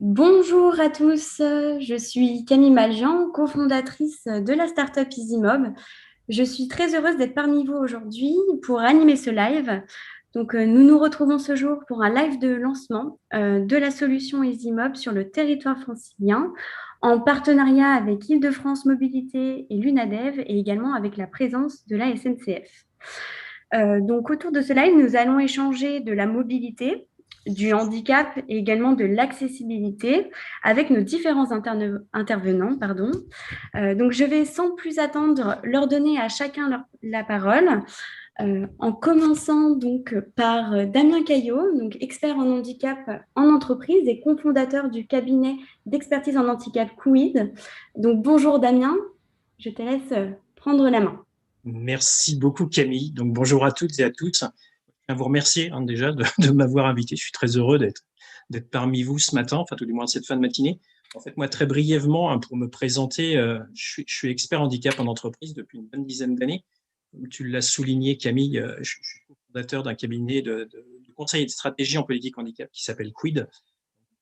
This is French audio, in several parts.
Bonjour à tous, je suis Camille Maljean, cofondatrice de la startup EasyMob. Je suis très heureuse d'être parmi vous aujourd'hui pour animer ce live. Nous nous retrouvons ce jour pour un live de lancement de la solution EasyMob sur le territoire francilien, en partenariat avec Île-de-France Mobilité et l'UNADEV et également avec la présence de la SNCF. Autour de ce live, nous allons échanger de la mobilité, du handicap et également de l'accessibilité avec nos différents intervenants. Je vais sans plus attendre leur donner à chacun la parole, en commençant donc par Damien Caillot, donc expert en handicap en entreprise et cofondateur du cabinet d'expertise en handicap Quid. Donc bonjour Damien, je te laisse prendre la main. Merci beaucoup Camille. Donc bonjour à toutes et à tous. Je tiens à vous remercier déjà de m'avoir invité. Je suis très heureux d'être parmi vous ce matin, enfin tout du moins cette fin de matinée. En fait, moi très brièvement, pour me présenter, je suis expert handicap en entreprise depuis une bonne dizaine d'années. Comme tu l'as souligné Camille, je suis fondateur d'un cabinet de conseil et de stratégie en politique handicap qui s'appelle Quid,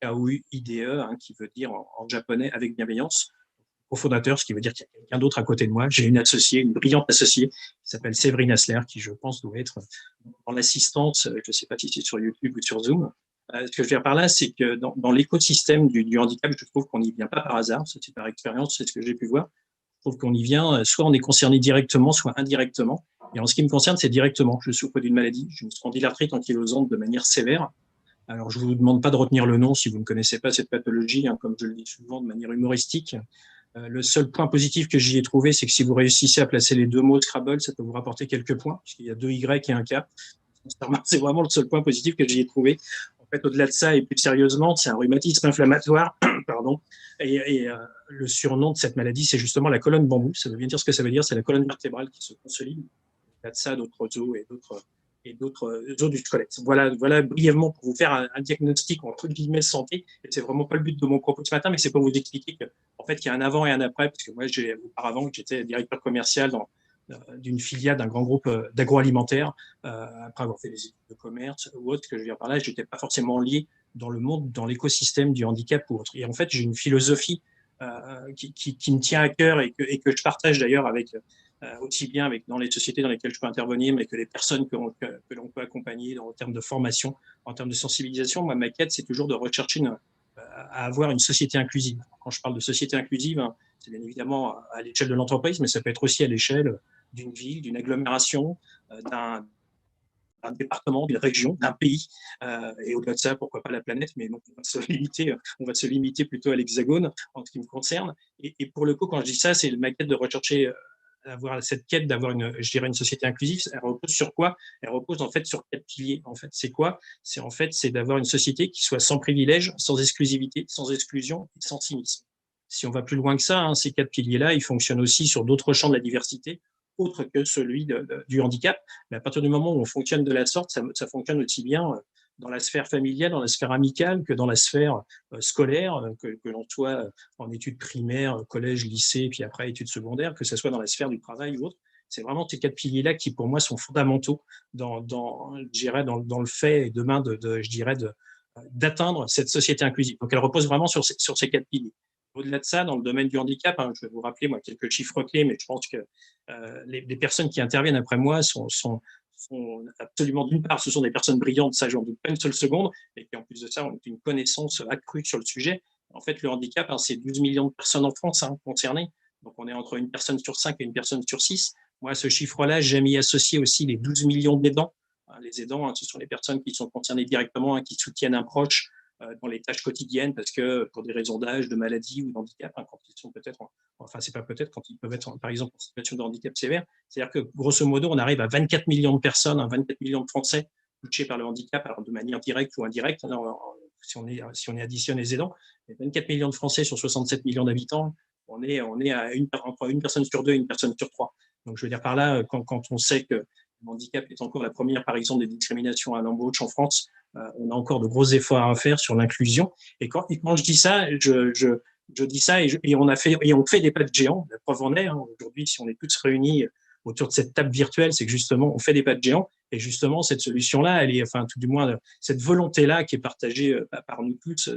K-O-U-I-D-E, qui veut dire en japonais avec bienveillance. Cofondateur, ce qui veut dire qu'il y a quelqu'un d'autre à côté de moi. J'ai une associée, une brillante associée, qui s'appelle Séverine Asler, qui, je pense, doit être dans l'assistance, je ne sais pas si c'est sur YouTube ou sur Zoom. Ce que je veux dire par là, c'est que dans l'écosystème du handicap, je trouve qu'on n'y vient pas par hasard, c'est par expérience, c'est ce que j'ai pu voir. Je trouve qu'on y vient, soit on est concerné directement, soit indirectement. Et en ce qui me concerne, c'est directement. Je souffre d'une maladie, j'ai une spondylarthrite ankylosante de manière sévère. Alors, je ne vous demande pas de retenir le nom si vous ne connaissez pas cette pathologie, comme je le dis souvent de manière humoristique. Le seul point positif que j'y ai trouvé, c'est que si vous réussissez à placer les deux mots Scrabble, ça peut vous rapporter quelques points, puisqu'il y a deux Y et un K. C'est vraiment le seul point positif que j'y ai trouvé. En fait, au-delà de ça, et plus sérieusement, c'est un rhumatisme inflammatoire, pardon, et le surnom de cette maladie, c'est justement la colonne bambou. Ça veut bien dire ce que ça veut dire, c'est la colonne vertébrale qui se consolide. Au-delà de ça, d'autres os et d'autres os du squelette. Voilà brièvement pour vous faire un diagnostic entre guillemets santé. Et c'est vraiment pas le but de mon propos ce matin, mais c'est pour vous expliquer que en fait, il y a un avant et un après, parce que moi, auparavant, j'étais directeur commercial d'une filiale d'un grand groupe d'agroalimentaire. Après avoir fait des études de commerce ou autre, que je veux dire par là, je n'étais pas forcément lié dans le monde, dans l'écosystème du handicap ou autre. Et en fait, j'ai une philosophie qui me tient à cœur et que je partage d'ailleurs avec aussi bien dans les sociétés dans lesquelles je peux intervenir, mais que les personnes que l'on peut accompagner en termes de formation, en termes de sensibilisation. Moi, ma quête, c'est toujours de rechercher à avoir une société inclusive. Quand je parle de société inclusive, c'est bien évidemment à l'échelle de l'entreprise, mais ça peut être aussi à l'échelle d'une ville, d'une agglomération, d'un département, d'une région, d'un pays, et au-delà de ça, pourquoi pas la planète, mais non, on va se limiter plutôt à l'hexagone en ce qui me concerne. Et pour le coup, quand je dis ça, c'est ma quête de rechercher avoir cette quête d'avoir je dirais une société inclusive. Elle repose sur quoi? Elle repose en fait sur quatre piliers. En fait, c'est quoi? C'est d'avoir une société qui soit sans privilège, sans exclusivité, sans exclusion et sans cynisme. Si on va plus loin que ça, ces quatre piliers-là, ils fonctionnent aussi sur d'autres champs de la diversité, autre que celui du handicap. Mais à partir du moment où on fonctionne de la sorte, ça fonctionne aussi bien dans la sphère familiale, dans la sphère amicale, que dans la sphère scolaire, que l'on soit en études primaires, collège, lycée, puis après études secondaires, que ce soit dans la sphère du travail ou autre. C'est vraiment ces quatre piliers-là qui, pour moi, sont fondamentaux dans le fait, et demain, d'atteindre cette société inclusive. Donc, elle repose vraiment sur ces quatre piliers. Au-delà de ça, dans le domaine du handicap, je vais vous rappeler moi quelques chiffres clés, mais je pense que les personnes qui interviennent après moi sont absolument, d'une part, ce sont des personnes brillantes, ça j'en doute pas une seule seconde, et qui en plus de ça ont une connaissance accrue sur le sujet. En fait, le handicap, c'est 12 millions de personnes en France concernées, donc on est entre une personne sur 5 et une personne sur 6. Moi, à ce chiffre-là, j'ai mis associé aussi les 12 millions d'aidants. Les aidants, ce sont les personnes qui sont concernées directement, qui soutiennent un proche dans les tâches quotidiennes, parce que pour des raisons d'âge, de maladie ou d'handicap, quand ils sont peut-être, enfin c'est pas peut-être, quand ils peuvent être par exemple en situation de handicap sévère, c'est-à-dire que grosso modo, on arrive à 24 millions de personnes, 24 millions de Français touchés par le handicap, alors de manière directe ou indirecte, si on additionne les aidants, 24 millions de Français sur 67 millions d'habitants, on est entre une personne sur deux et une personne sur trois. Donc je veux dire par là, quand on sait que le handicap est encore la première, par exemple, des discriminations à l'embauche en France, on a encore de gros efforts à faire sur l'inclusion. Et quand je dis ça, je dis ça et on fait des pas de géant. La preuve en est, aujourd'hui, si on est tous réunis autour de cette table virtuelle, c'est que justement, on fait des pas de géant. Et justement, cette solution-là, elle est, enfin, tout du moins, cette volonté-là qui est partagée par nous tous,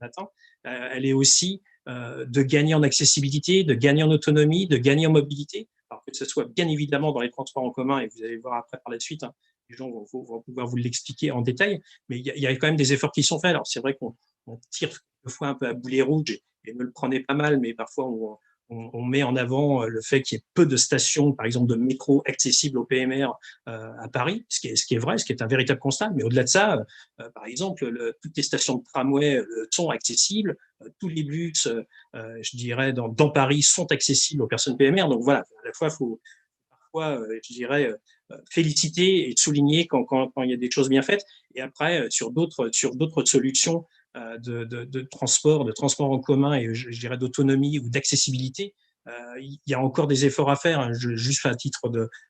matin, elle est aussi de gagner en accessibilité, de gagner en autonomie, de gagner en mobilité, alors que ce soit bien évidemment dans les transports en commun, et vous allez voir après par la suite, hein, les gens vont pouvoir vous l'expliquer en détail, mais il y a quand même des efforts qui sont faits. Alors c'est vrai qu'on tire quelquefois un peu à boulet rouge, et me le prenez pas mal, mais parfois on met en avant le fait qu'il y ait peu de stations, par exemple de métro accessibles au PMR à Paris, ce qui est vrai, ce qui est un véritable constat. Mais au-delà de ça, par exemple, toutes les stations de tramway sont accessibles, tous les bus, je dirais, dans Paris sont accessibles aux personnes PMR. Donc voilà, à la fois, il faut parfois, je dirais, féliciter et souligner quand il y a des choses bien faites. Et après, sur d'autres solutions de transport en commun et je dirais d'autonomie ou d'accessibilité, il y a encore des efforts à faire. Hein. Juste à titre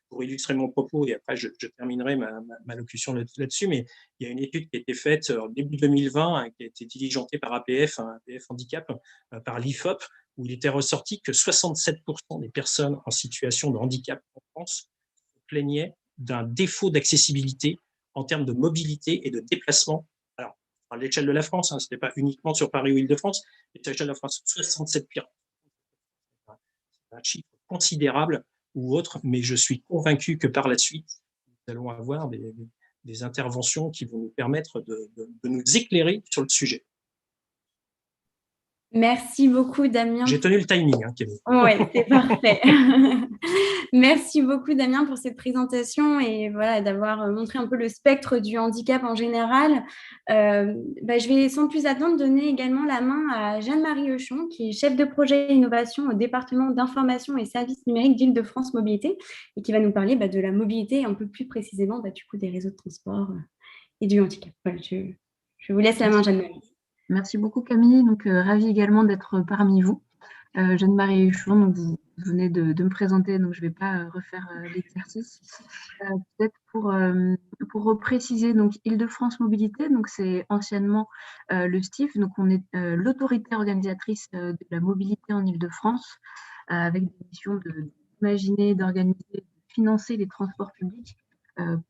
pour illustrer mon propos, et après je terminerai ma locution là-dessus, mais il y a une étude qui a été faite en début 2020, hein, qui a été diligentée par APF, hein, APF Handicap, par l'IFOP, où il était ressorti que 67% des personnes en situation de handicap en France se plaignaient d'un défaut d'accessibilité en termes de mobilité et de déplacement. Alors, à l'échelle de la France, hein, ce n'était pas uniquement sur Paris ou Île-de-France, mais à l'échelle de la France, 67 pires. C'est un chiffre considérable ou autre, mais je suis convaincu que par la suite, nous allons avoir des interventions qui vont nous permettre de nous éclairer sur le sujet. Merci beaucoup, Damien. J'ai tenu le timing, hein, Camille. Oui, c'est parfait. Merci beaucoup, Damien, pour cette présentation et voilà, d'avoir montré un peu le spectre du handicap en général. Je vais sans plus attendre donner également la main à Jeanne-Marie Euchon, qui est chef de projet innovation au département d'information et services numériques d'Île-de-France Mobilité et qui va nous parler de la mobilité et un peu plus précisément du coup, des réseaux de transport et du handicap. Voilà, je vous laisse la main, Jeanne-Marie. Merci beaucoup, Camille. Donc, ravie également d'être parmi vous. Jeanne-Marie Huchon, donc vous venez de me présenter, donc je ne vais pas refaire l'exercice. Peut-être pour repréciser, donc Île-de-France Mobilité, donc c'est anciennement le STIF, donc on est l'autorité organisatrice de la mobilité en Île-de-France, avec des missions d'imaginer, d'organiser, de financer les transports publics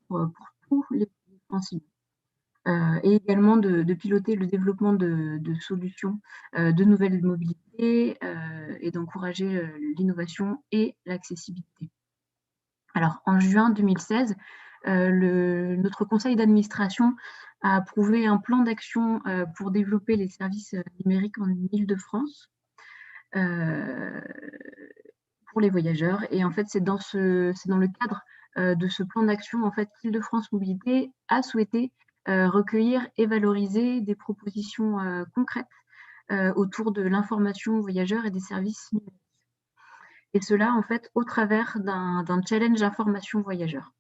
pour tous les franciliens. Et également de piloter le développement de solutions de nouvelles mobilités et d'encourager l'innovation et l'accessibilité. Alors, en juin 2016, notre conseil d'administration a approuvé un plan d'action pour développer les services numériques en Île-de-France pour les voyageurs. Et en fait, c'est dans le cadre de ce plan d'action en fait, qu'Île-de-France Mobilité a souhaité recueillir et valoriser des propositions concrètes autour de l'information aux voyageurs et des services numériques. Et cela, en fait, au travers d'un challenge information voyageurs.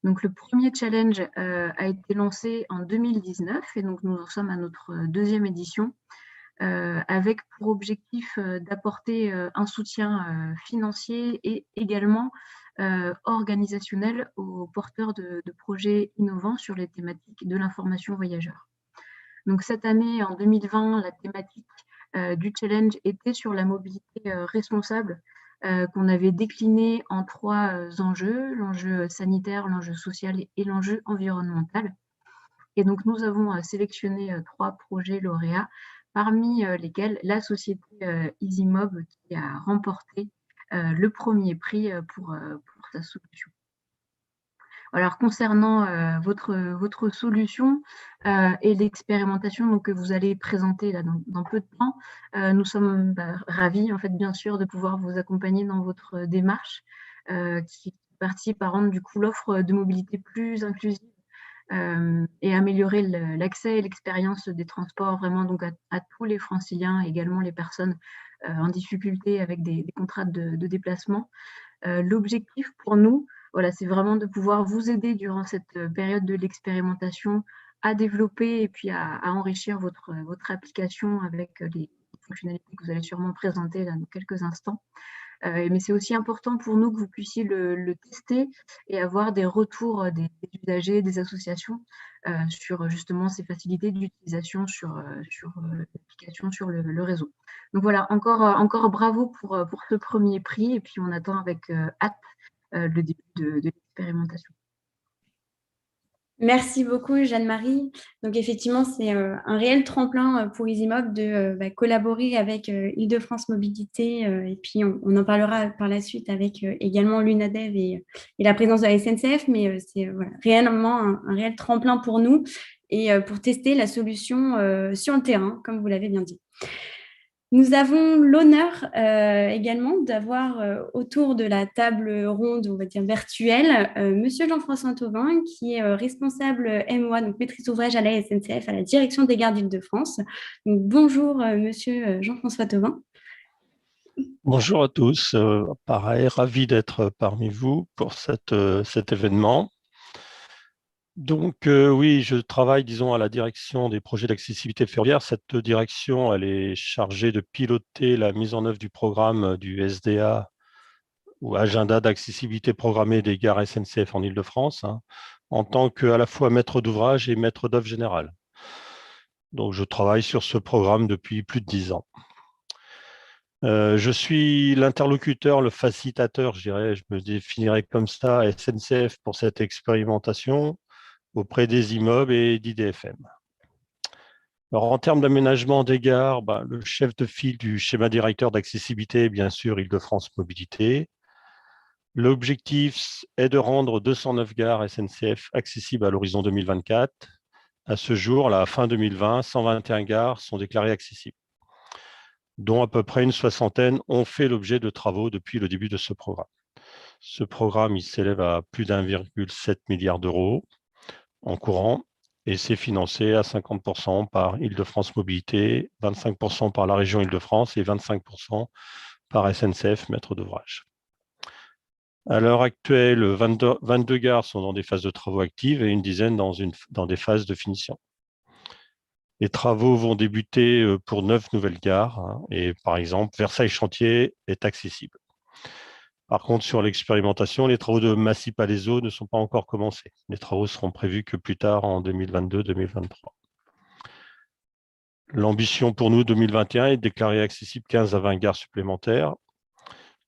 Donc, le premier challenge a été lancé en 2019 et donc nous en sommes à notre deuxième édition avec pour objectif d'apporter un soutien financier et également organisationnel aux porteurs de projets innovants sur les thématiques de l'information voyageur. Donc cette année, en 2020, la thématique du challenge était sur la mobilité responsable qu'on avait décliné en 3 enjeux, l'enjeu sanitaire, l'enjeu social et l'enjeu environnemental. Et donc nous avons sélectionné 3 projets lauréats, parmi lesquels la société EasyMob qui a remporté le premier prix pour sa solution. Alors, concernant votre solution et l'expérimentation que vous allez présenter là, dans peu de temps, nous sommes ravis, en fait, bien sûr, de pouvoir vous accompagner dans votre démarche qui participe à rendre du coup l'offre de mobilité plus inclusive et améliorer l'accès et l'expérience des transports vraiment donc à tous les franciliens, également les personnes en difficulté avec des contraintes de déplacement. L'objectif pour nous, voilà, c'est vraiment de pouvoir vous aider durant cette période de l'expérimentation à développer et puis à enrichir votre application avec les fonctionnalités que vous allez sûrement présenter là, dans quelques instants. Mais c'est aussi important pour nous que vous puissiez le tester et avoir des retours des usagers, des associations sur justement ces facilités d'utilisation sur l'application, sur le réseau. Donc voilà, encore bravo pour ce premier prix et puis on attend avec hâte le début de l'expérimentation. Merci beaucoup, Jeanne-Marie. Donc, effectivement, c'est un réel tremplin pour EasyMob de collaborer avec Île-de-France Mobilité. Et puis, on en parlera par la suite avec également l'UNADEV et la présence de la SNCF. Mais c'est voilà, réellement un réel tremplin pour nous et pour tester la solution sur le terrain, comme vous l'avez bien dit. Nous avons l'honneur également d'avoir autour de la table ronde, on va dire virtuelle, Monsieur Jean-François Thauvin, qui est responsable MOA, donc maîtrise d'ouvrage à la SNCF, à la direction des gares d'Île-de-France. Donc, bonjour Monsieur Jean-François Thauvin. Bonjour à tous, pareil, ravi d'être parmi vous pour cet événement. Donc oui, je travaille, disons, à la direction des projets d'accessibilité ferroviaire. Cette direction, elle est chargée de piloter la mise en œuvre du programme du SDA ou Agenda d'accessibilité programmée des gares SNCF en Île-de-France, hein, en tant qu'à la fois maître d'ouvrage et maître d'œuvre général. Donc je travaille sur ce programme depuis plus de 10 ans. Je suis l'interlocuteur, le facilitateur, je dirais, je me définirais comme ça, à SNCF pour cette expérimentation auprès des immeubles et d'IDFM. Alors, en termes d'aménagement des gares, le chef de file du schéma directeur d'accessibilité, bien sûr, Île-de-France Mobilité. L'objectif est de rendre 209 gares SNCF accessibles à l'horizon 2024. À ce jour, à la fin 2020, 121 gares sont déclarées accessibles, dont à peu près une soixantaine ont fait l'objet de travaux depuis le début de ce programme. Ce programme, il s'élève à plus d'1,7 milliard d'euros en courant et c'est financé à 50% par Île-de-France Mobilité, 25% par la région Île-de-France et 25% par SNCF, maître d'ouvrage. À l'heure actuelle, 22 gares sont dans des phases de travaux actives et une dizaine dans des phases de finition. Les travaux vont débuter pour 9 nouvelles gares, hein, et par exemple, Versailles-Chantier est accessible. Par contre, sur l'expérimentation, les travaux de Massy-Palaiseau ne sont pas encore commencés. Les travaux seront prévus que plus tard en 2022-2023. L'ambition pour nous, 2021, est de déclarer accessible 15 à 20 gares supplémentaires,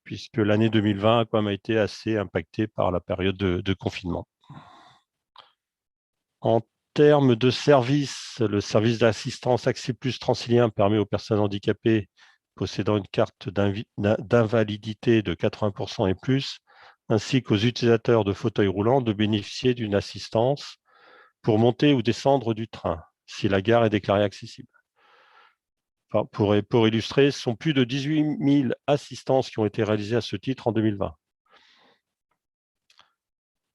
puisque l'année 2020 a quand même été assez impactée par la période de confinement. En termes de services, le service d'assistance Accès Plus Transilien permet aux personnes handicapées possédant une carte d'invalidité de 80% et plus, ainsi qu'aux utilisateurs de fauteuils roulants, de bénéficier d'une assistance pour monter ou descendre du train, si la gare est déclarée accessible. Enfin, pour illustrer, ce sont plus de 18 000 assistances qui ont été réalisées à ce titre en 2020.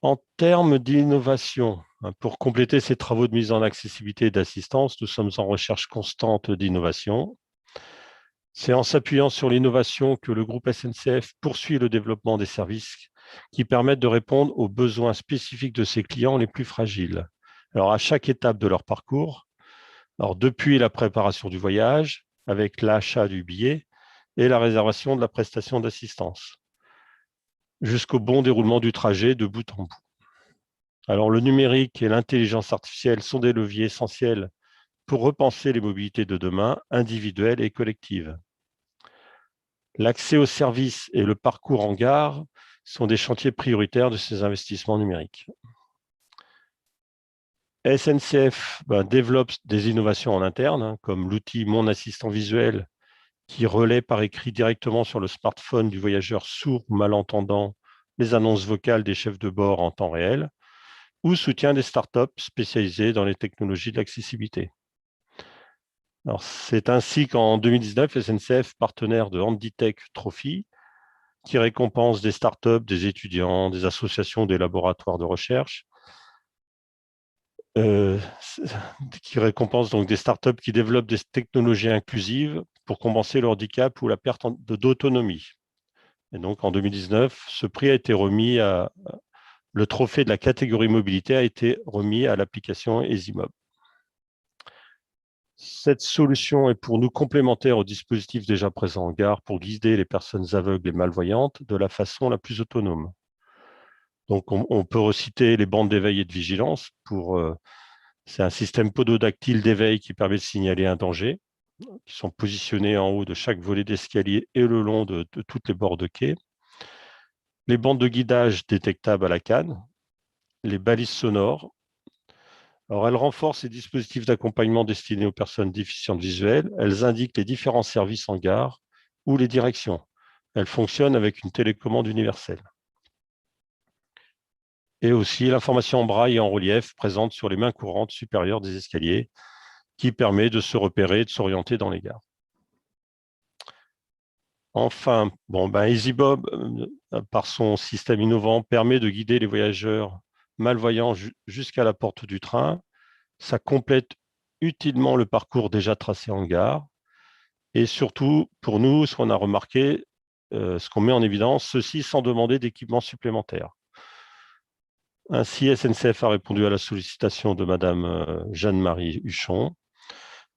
En termes d'innovation, pour compléter ces travaux de mise en accessibilité et d'assistance, nous sommes en recherche constante d'innovation. C'est en s'appuyant sur l'innovation que le groupe SNCF poursuit le développement des services qui permettent de répondre aux besoins spécifiques de ses clients les plus fragiles. Alors, à chaque étape de leur parcours, depuis la préparation du voyage, avec l'achat du billet et la réservation de la prestation d'assistance, jusqu'au bon déroulement du trajet de bout en bout. Alors, le numérique et l'intelligence artificielle sont des leviers essentiels pour repenser les mobilités de demain, individuelles et collectives. L'accès aux services et le parcours en gare sont des chantiers prioritaires de ces investissements numériques. SNCF développe des innovations en interne, comme l'outil Mon Assistant Visuel, qui relaie par écrit directement sur le smartphone du voyageur sourd ou malentendant les annonces vocales des chefs de bord en temps réel, ou soutient des startups spécialisées dans les technologies de l'accessibilité. C'est ainsi qu'en 2019, SNCF, partenaire de Handitech Trophy, qui récompense des startups, des étudiants, des associations, des laboratoires de recherche, qui récompense donc des startups qui développent des technologies inclusives pour compenser le handicap ou la perte d'autonomie. Et donc en 2019, ce prix a été remis le trophée de la catégorie mobilité a été remis à l'application EasyMob. Cette solution est pour nous complémentaire au dispositif déjà présent en gare pour guider les personnes aveugles et malvoyantes de la façon la plus autonome. Donc, on peut reciter les bandes d'éveil et de vigilance. C'est un système pododactyle d'éveil qui permet de signaler un danger, qui sont positionnés en haut de chaque volet d'escalier et le long de toutes les bords de quai. Les bandes de guidage détectables à la canne, les balises sonores, Alors, elles renforcent les dispositifs d'accompagnement destinés aux personnes déficientes visuelles. Elles indiquent les différents services en gare ou les directions. Elles fonctionnent avec une télécommande universelle. Et aussi l'information en braille et en relief présente sur les mains courantes supérieures des escaliers qui permet de se repérer et de s'orienter dans les gares. Enfin, EasyBob, par son système innovant, permet de guider les voyageurs malvoyants jusqu'à la porte du train. Ça complète utilement le parcours déjà tracé en gare. Et surtout, pour nous, ce qu'on a remarqué, ce qu'on met en évidence, ceci sans demander d'équipement supplémentaire. Ainsi, SNCF a répondu à la sollicitation de Madame Jeanne-Marie Huchon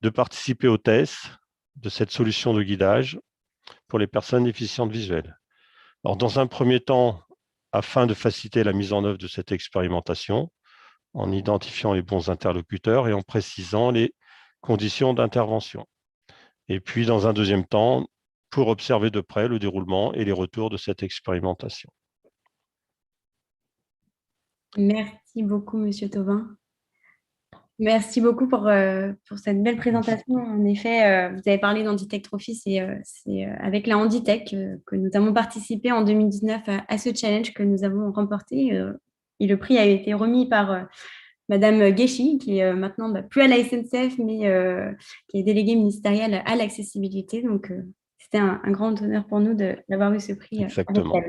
de participer au test de cette solution de guidage pour les personnes déficientes visuelles. Alors, dans un premier temps, afin de faciliter la mise en œuvre de cette expérimentation, en identifiant les bons interlocuteurs et en précisant les conditions d'intervention. Et puis, dans un deuxième temps, pour observer de près le déroulement et les retours de cette expérimentation. Merci beaucoup, Monsieur Thauvin. Merci beaucoup pour cette belle présentation. En effet, vous avez parlé d'Handitech Trophy, c'est avec la Handitech que nous avons participé en 2019 à ce challenge que nous avons remporté. Et le prix a été remis par Madame Guéchy, qui est maintenant plus à la SNCF, mais qui est déléguée ministérielle à l'accessibilité. Donc, c'était un grand honneur pour nous d'avoir eu ce prix. Exactement.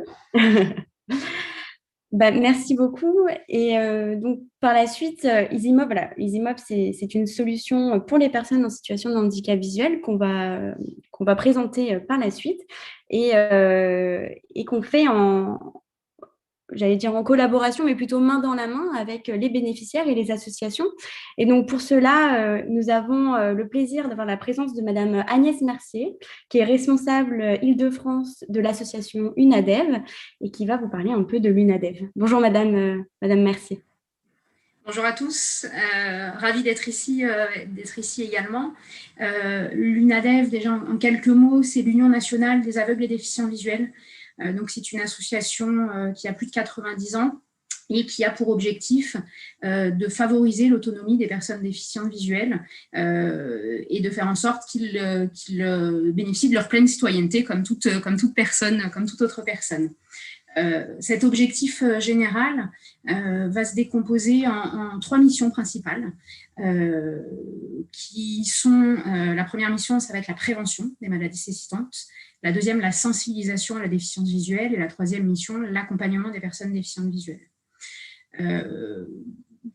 Merci beaucoup. Et donc, par la suite, EasyMob, c'est une solution pour les personnes en situation de handicap visuel qu'on va présenter par la suite et qu'on fait en collaboration, mais plutôt main dans la main avec les bénéficiaires et les associations. Et donc, pour cela, nous avons le plaisir d'avoir la présence de Madame Agnès Mercier, qui est responsable Île-de-France de l'association UNADEV et qui va vous parler un peu de l'UNADEV. Bonjour, Madame Mercier. Bonjour à tous, ravie d'être ici également. L'UNADEV, déjà en quelques mots, c'est l'Union nationale des aveugles et déficients visuels. Donc, c'est une association qui a plus de 90 ans et qui a pour objectif de favoriser l'autonomie des personnes déficientes visuelles et de faire en sorte qu'ils bénéficient de leur pleine citoyenneté comme toute autre personne. Cet objectif général va se décomposer en 3 missions principales qui sont, la première mission, ça va être la prévention des maladies cécitantes, la deuxième, la sensibilisation à la déficience visuelle et la troisième mission, l'accompagnement des personnes déficientes visuelles.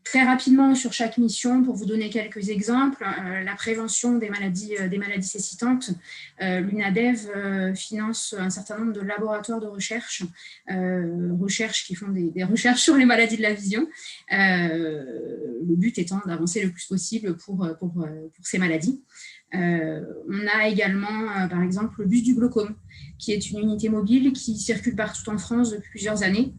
Très rapidement sur chaque mission, pour vous donner quelques exemples, la prévention des maladies cécitantes, l'UNADEV finance un certain nombre de laboratoires de recherche qui font des recherches sur les maladies de la vision, le but étant d'avancer le plus possible pour ces maladies. On a également, par exemple, le bus du glaucome, qui est une unité mobile qui circule partout en France depuis plusieurs années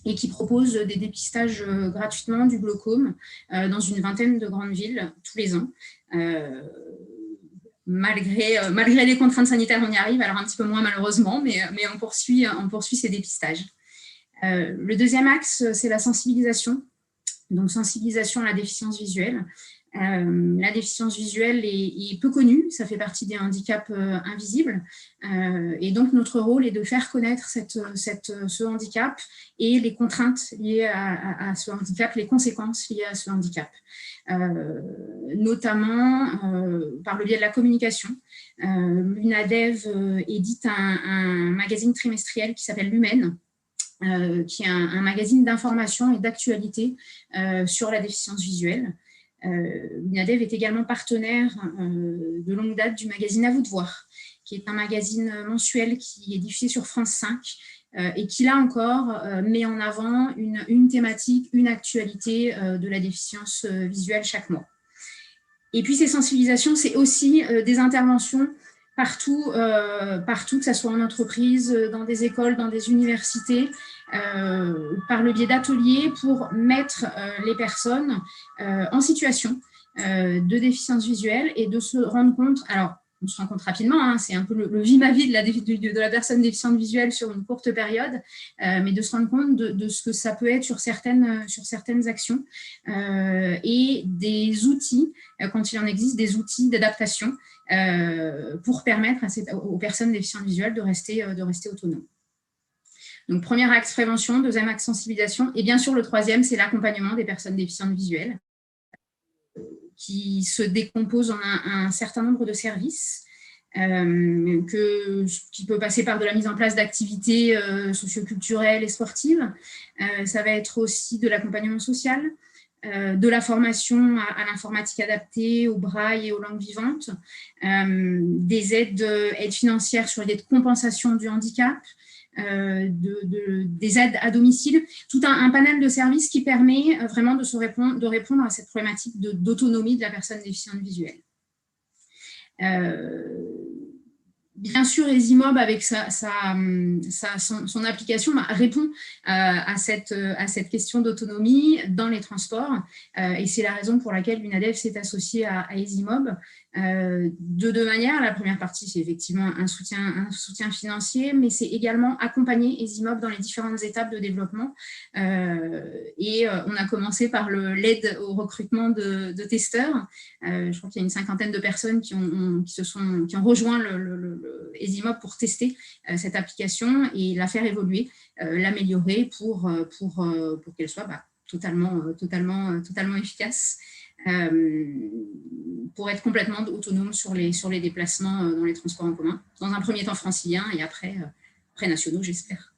et qui propose des dépistages gratuitement du glaucome dans une vingtaine de grandes villes tous les ans. Malgré les contraintes sanitaires, on y arrive, alors un petit peu moins malheureusement, mais on poursuit ces dépistages. Le deuxième axe, c'est la sensibilisation. Donc, sensibilisation à la déficience visuelle. La déficience visuelle est peu connue, ça fait partie des handicaps invisibles et donc notre rôle est de faire connaître ce handicap et les contraintes liées à ce handicap, les conséquences liées à ce handicap, notamment par le biais de la communication. L'UNADEV édite un magazine trimestriel qui s'appelle Lumen, qui est un magazine d'information et d'actualité sur la déficience visuelle. L'UNADEV est également partenaire de longue date du magazine À vous de voir, qui est un magazine mensuel qui est diffusé sur France 5 et qui, là encore, met en avant une thématique, une actualité de la déficience visuelle chaque mois. Et puis, ces sensibilisations, c'est aussi des interventions partout, que ce soit en entreprise, dans des écoles, dans des universités, par le biais d'ateliers pour mettre les personnes en situation de déficience visuelle et de se rendre compte, alors on se rend compte rapidement, hein, c'est un peu le vie-ma-vie de la personne déficiente visuelle sur une courte période, mais de se rendre compte de ce que ça peut être sur certaines actions et des outils, quand il en existe, des outils d'adaptation pour permettre aux personnes déficientes visuelles de rester autonomes. Donc, premier axe prévention, deuxième axe sensibilisation, et bien sûr, le troisième, c'est l'accompagnement des personnes déficientes visuelles qui se décompose en un certain nombre de services qui peut passer par de la mise en place d'activités socioculturelles et sportives. Ça va être aussi de l'accompagnement social, de la formation à l'informatique adaptée, au braille et aux langues vivantes, des aides financières sur les aides de compensation du handicap, des aides à domicile, tout un panel de services qui permet vraiment de répondre à cette problématique d'autonomie de la personne déficiente visuelle. Bien sûr, EasyMob, avec son application, répond à cette question d'autonomie dans les transports. Et c'est la raison pour laquelle l'UNADEF s'est associée à EasyMob. De deux manières. La première partie, c'est effectivement un soutien financier, mais c'est également accompagner EasyMob dans les différentes étapes de développement. Et on a commencé par l'aide au recrutement de testeurs. Je crois qu'il y a une 50aine de personnes qui ont rejoint le EasyMob pour tester cette application et la faire évoluer, l'améliorer pour qu'elle soit totalement efficace. Pour être complètement autonome sur les déplacements dans les transports en commun, dans un premier temps francilien et après nationaux, j'espère.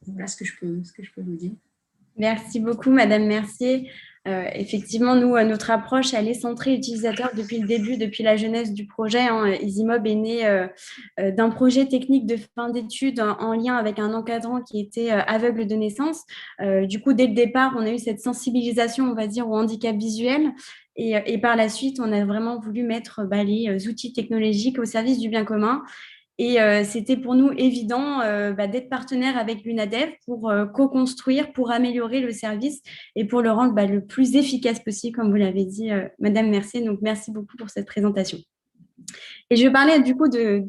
Voilà ce que je peux vous dire. Merci beaucoup, Madame Mercier. Effectivement, nous, notre approche, elle est centrée utilisateur depuis le début, depuis la jeunesse du projet. EasyMob est né d'un projet technique de fin d'études en lien avec un encadrant qui était aveugle de naissance. Du coup, dès le départ, on a eu cette sensibilisation, on va dire, au handicap visuel. Et par la suite, on a vraiment voulu mettre les outils technologiques au service du bien commun. Et c'était pour nous évident d'être partenaire avec l'UNADEF pour co-construire, pour améliorer le service et pour le rendre le plus efficace possible, comme vous l'avez dit, Madame Mercier. Donc, merci beaucoup pour cette présentation. Et je parlais du coup de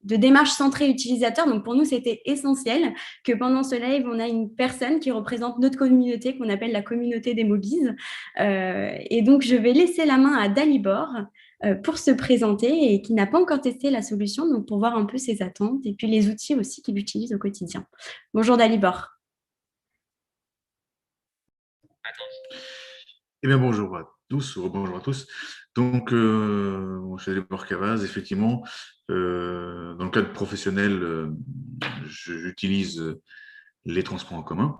démarche centrée utilisateur. Donc, pour nous, c'était essentiel que pendant ce live, on a une personne qui représente notre communauté, qu'on appelle la communauté des Mobies. Et donc, je vais laisser la main à Dalibor pour se présenter et qui n'a pas encore testé la solution, donc pour voir un peu ses attentes et puis les outils aussi qu'il utilise au quotidien. Bonjour Dalibor. Eh bien, bonjour à tous, bonjour à tous. Donc, je suis Dalibor Cavaz, effectivement, dans le cadre professionnel, j'utilise les transports en commun.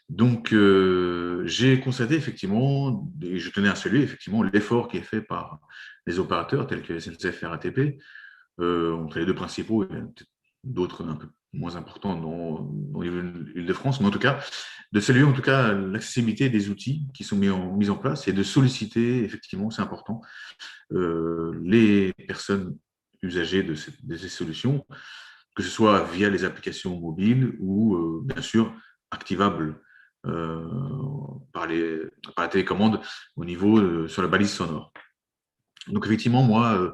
Donc, j'ai constaté effectivement, et je tenais à saluer effectivement l'effort qui est fait par les opérateurs tels que SNCF et RATP, entre les deux principaux, et peut-être d'autres un peu moins importants dans l'Île-de-France, mais en tout cas, de saluer en tout cas l'accessibilité des outils qui sont mis en place et de solliciter, effectivement, c'est important, les personnes usagers de ces solutions, que ce soit via les applications mobiles ou, bien sûr, activables par la télécommande au niveau sur la balise sonore. Donc, effectivement, moi,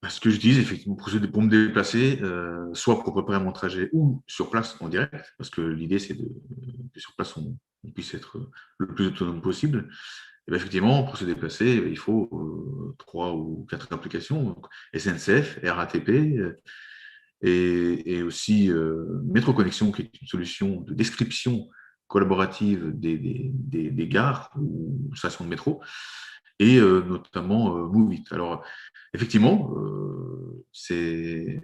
ce que j'utilise, effectivement, pour me déplacer, soit pour préparer mon trajet ou sur place en direct, parce que l'idée, c'est que sur place, on puisse être le plus autonome possible. Et bien, effectivement, pour se déplacer, il faut 3 ou 4 applications, donc SNCF, RATP, et aussi Métro Connexion, qui est une solution de description collaborative des gares ou stations de métro, et notamment Movit. Alors, effectivement, c'est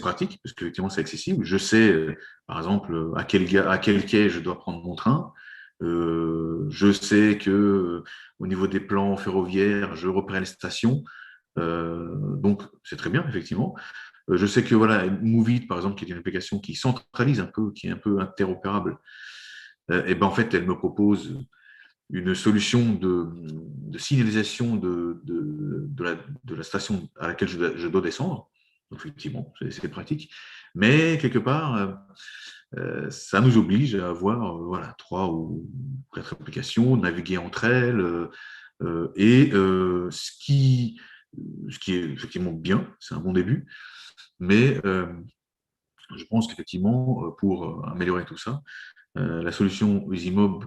pratique, parce qu'effectivement, c'est accessible. Je sais, par exemple, à quel quai je dois prendre mon train. Je sais que au niveau des plans ferroviaires, je repère les stations. Donc, c'est très bien, effectivement. Je sais que voilà, Movit, par exemple, qui est une application qui centralise un peu, qui est un peu interopérable, et ben en fait, elle me propose une solution de signalisation de la station à laquelle je dois descendre. Donc, effectivement, c'est pratique. Mais quelque part, ça nous oblige à avoir voilà, 3 ou 4 applications, naviguer entre elles. Et ce qui ce qui est effectivement bien, c'est un bon début, mais je pense qu'effectivement, pour améliorer tout ça, la solution EasyMob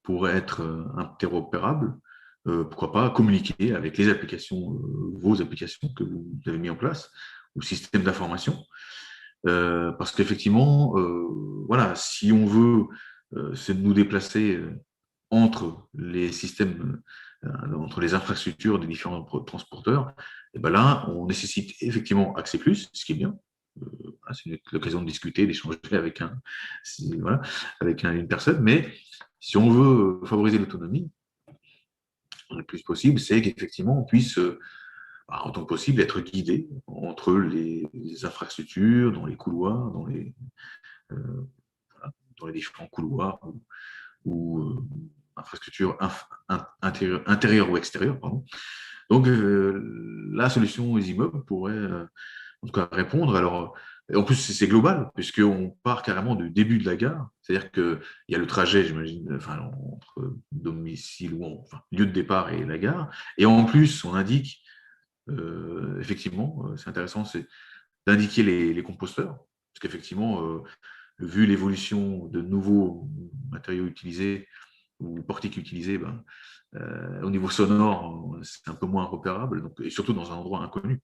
pourrait être interopérable. Pourquoi pas communiquer avec les applications, vos applications que vous avez mis en place, ou système d'information. Parce qu'effectivement, voilà, si on veut c'est de nous déplacer entre les systèmes, entre les infrastructures des différents transporteurs, et ben là, on nécessite effectivement Accès+, ce qui est bien. C'est l'occasion de discuter, d'échanger avec, voilà, avec une personne, mais si on veut favoriser l'autonomie, le plus possible, c'est qu'effectivement, on puisse, autant que possible, être guidé entre les infrastructures, dans les couloirs, voilà, dans les différents couloirs ou infrastructures intérieures ou extérieures. Pardon. Donc, la solution EasyMob pourrait en tout cas répondre. Alors, en plus, c'est global, puisqu'on part carrément du début de la gare. C'est-à-dire qu'il y a le trajet, j'imagine, enfin, entre domicile ou enfin, lieu de départ et la gare. Et en plus, on indique, effectivement, c'est intéressant, c'est d'indiquer les composteurs. Parce qu'effectivement, vu l'évolution de nouveaux matériaux utilisés ou portiques utilisés, ben, au niveau sonore, c'est un peu moins repérable, donc, et surtout dans un endroit inconnu.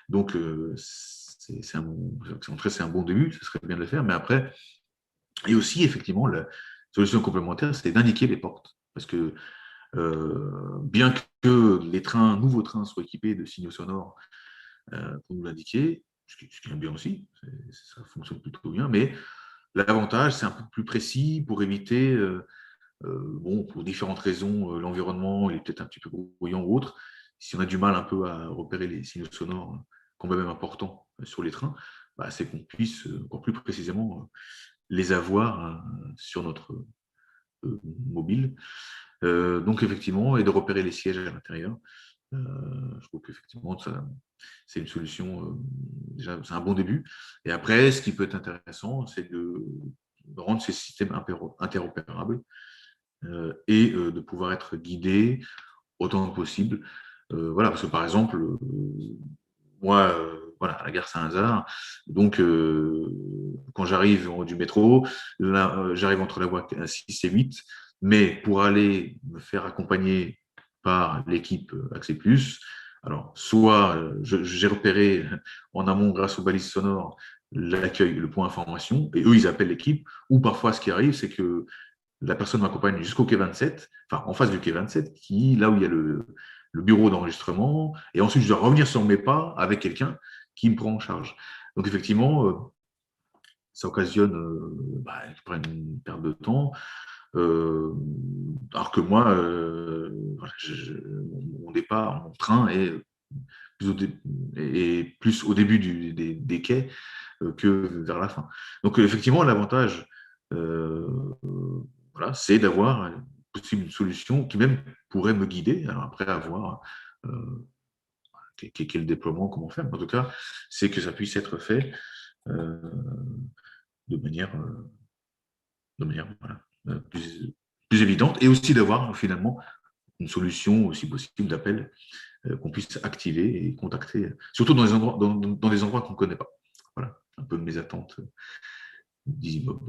Donc, c'est un bon début, ce serait bien de le faire, mais après, et aussi, effectivement, la solution complémentaire, c'est d'indiquer les portes. Parce que bien que les nouveaux trains soient équipés de signaux sonores pour nous l'indiquer, ce qui est bien aussi, ça fonctionne plutôt bien, mais l'avantage, c'est un peu plus précis pour éviter, bon, pour différentes raisons, l'environnement il est peut-être un petit peu bruyant ou autre. Si on a du mal un peu à repérer les signaux sonores, quand même importants sur les trains, bah, c'est qu'on puisse encore plus précisément les avoir sur notre mobile. Donc effectivement, et de repérer les sièges à l'intérieur. Je trouve qu'effectivement, c'est une solution, déjà, c'est un bon début. Et après, ce qui peut être intéressant, c'est de rendre ces systèmes interopérables et de pouvoir être guidé autant que possible. Voilà, parce que par exemple, moi, voilà, à la gare Saint-Lazare, donc quand j'arrive du métro, là, j'arrive entre la voie 6 et 8, mais pour aller me faire accompagner par l'équipe Accès+, alors soit j'ai repéré en amont grâce aux balises sonores l'accueil, le point information, et eux ils appellent l'équipe, ou parfois ce qui arrive c'est que la personne m'accompagne jusqu'au quai 27, enfin en face du quai 27, là où il y a le bureau d'enregistrement, et ensuite je dois revenir sur mes pas avec quelqu'un qui me prend en charge. Donc effectivement, ça occasionne une perte de temps, alors que moi, voilà, mon départ, mon train est plus au début des quais que vers la fin. Donc effectivement, l'avantage, voilà, c'est d'avoir une solution qui même pourrait me guider. Alors après, avoir quel est le déploiement, comment faire. En tout cas, c'est que ça puisse être fait de manière voilà, plus évidente, et aussi d'avoir finalement une solution, aussi possible, d'appel qu'on puisse activer et contacter, surtout dans des endroits qu'on ne connaît pas. Voilà, un peu mes attentes d'EasyMob.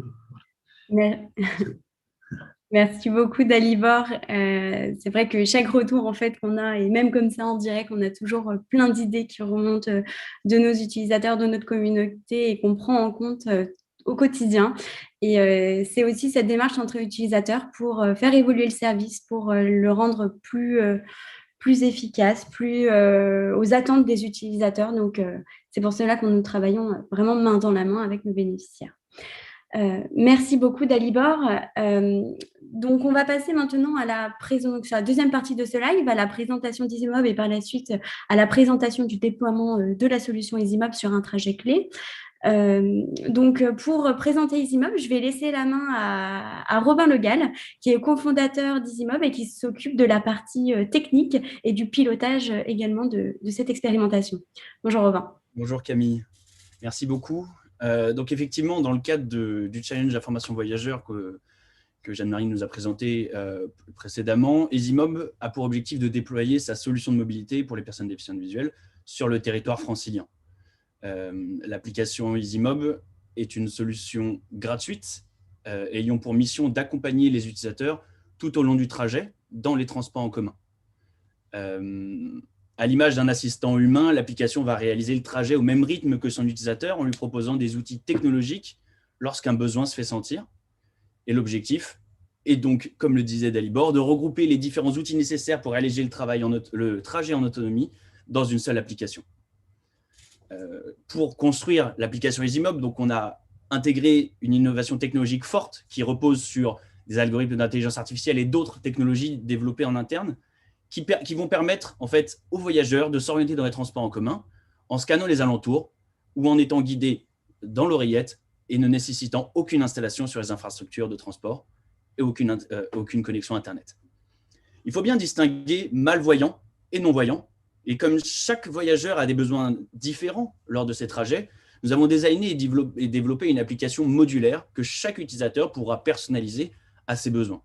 Merci beaucoup, Dalibor. C'est vrai que chaque retour en fait qu'on a, et même comme ça en direct, on a toujours plein d'idées qui remontent de nos utilisateurs, de notre communauté et qu'on prend en compte au quotidien. Et c'est aussi cette démarche entre utilisateurs pour faire évoluer le service, pour le rendre plus efficace, plus aux attentes des utilisateurs. Donc, c'est pour cela que nous travaillons vraiment main dans la main avec nos bénéficiaires. Merci beaucoup, Dalibor. Donc, on va passer maintenant à la deuxième partie de ce live, à la présentation d'EasyMob et par la suite à la présentation du déploiement de la solution EasyMob sur un trajet clé. Donc, pour présenter EasyMob, je vais laisser la main à Robin Le Gall, qui est cofondateur d'EasyMob et qui s'occupe de la partie technique et du pilotage également de cette expérimentation. Bonjour Robin. Bonjour Camille, merci beaucoup. Donc effectivement, dans le cadre du challenge information voyageur que que Jeanne-Marie nous a présenté précédemment, EasyMob a pour objectif de déployer sa solution de mobilité pour les personnes déficientes visuelles sur le territoire francilien. L'application EasyMob est une solution gratuite ayant pour mission d'accompagner les utilisateurs tout au long du trajet dans les transports en commun. À l'image d'un assistant humain, l'application va réaliser le trajet au même rythme que son utilisateur en lui proposant des outils technologiques lorsqu'un besoin se fait sentir. Et l'objectif est donc, comme le disait Dalibor, de regrouper les différents outils nécessaires pour alléger le trajet en autonomie dans une seule application. Pour construire l'application EasyMob, donc on a intégré une innovation technologique forte qui repose sur des algorithmes d'intelligence artificielle et d'autres technologies développées en interne qui vont permettre en fait, aux voyageurs de s'orienter dans les transports en commun en scannant les alentours ou en étant guidés dans l'oreillette et ne nécessitant aucune installation sur les infrastructures de transport et aucune connexion Internet. Il faut bien distinguer malvoyants et non-voyants. Et comme chaque voyageur a des besoins différents lors de ses trajets, nous avons designé et développé une application modulaire que chaque utilisateur pourra personnaliser à ses besoins.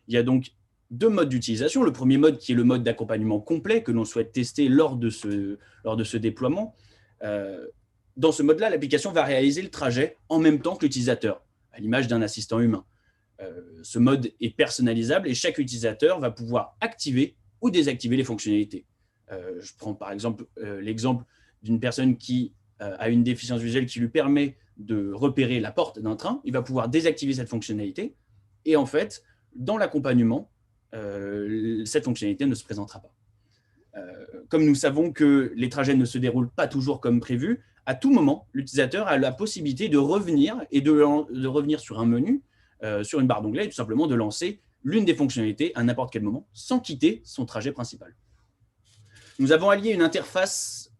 Il y a donc deux modes d'utilisation. Le premier mode qui est le mode d'accompagnement complet que l'on souhaite tester lors de ce déploiement. Dans ce mode-là, l'application va réaliser le trajet en même temps que l'utilisateur, à l'image d'un assistant humain. Ce mode est personnalisable et chaque utilisateur va pouvoir activer ou désactiver les fonctionnalités. Je prends par exemple l'exemple d'une personne qui a une déficience visuelle qui lui permet de repérer la porte d'un train. Il va pouvoir désactiver cette fonctionnalité et en fait, dans l'accompagnement, cette fonctionnalité ne se présentera pas. Comme nous savons que les trajets ne se déroulent pas toujours comme prévu, à tout moment, l'utilisateur a la possibilité de revenir et de revenir sur un menu, sur une barre d'onglet, et tout simplement de lancer l'une des fonctionnalités à n'importe quel moment, sans quitter son trajet principal. Nous avons allié une interface